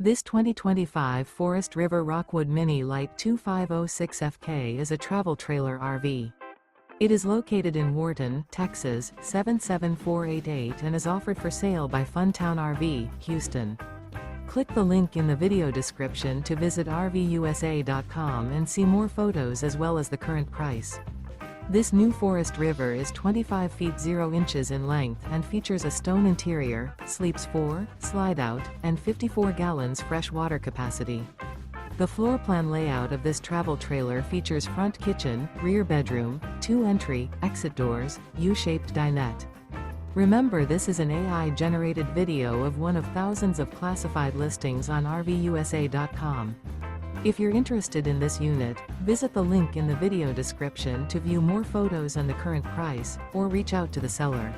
This 2025 Forest River Rockwood Mini Lite 2506FK is a travel trailer RV. It is located in Wharton, Texas, 77488 and is offered for sale by Funtown RV, Houston. Click the link in the video description to visit RVUSA.com and see more photos as well as the current price. This new Forest River is 25 feet 0 inches in length and features a stone interior, sleeps 4, slide-out, and 54 gallons fresh water capacity. The floor plan layout of this travel trailer features front kitchen, rear bedroom, 2 entry, exit doors, U-shaped dinette. Remember, this is an AI-generated video of one of thousands of classified listings on RVUSA.com. If you're interested in this unit, visit the link in the video description to view more photos and the current price, or reach out to the seller.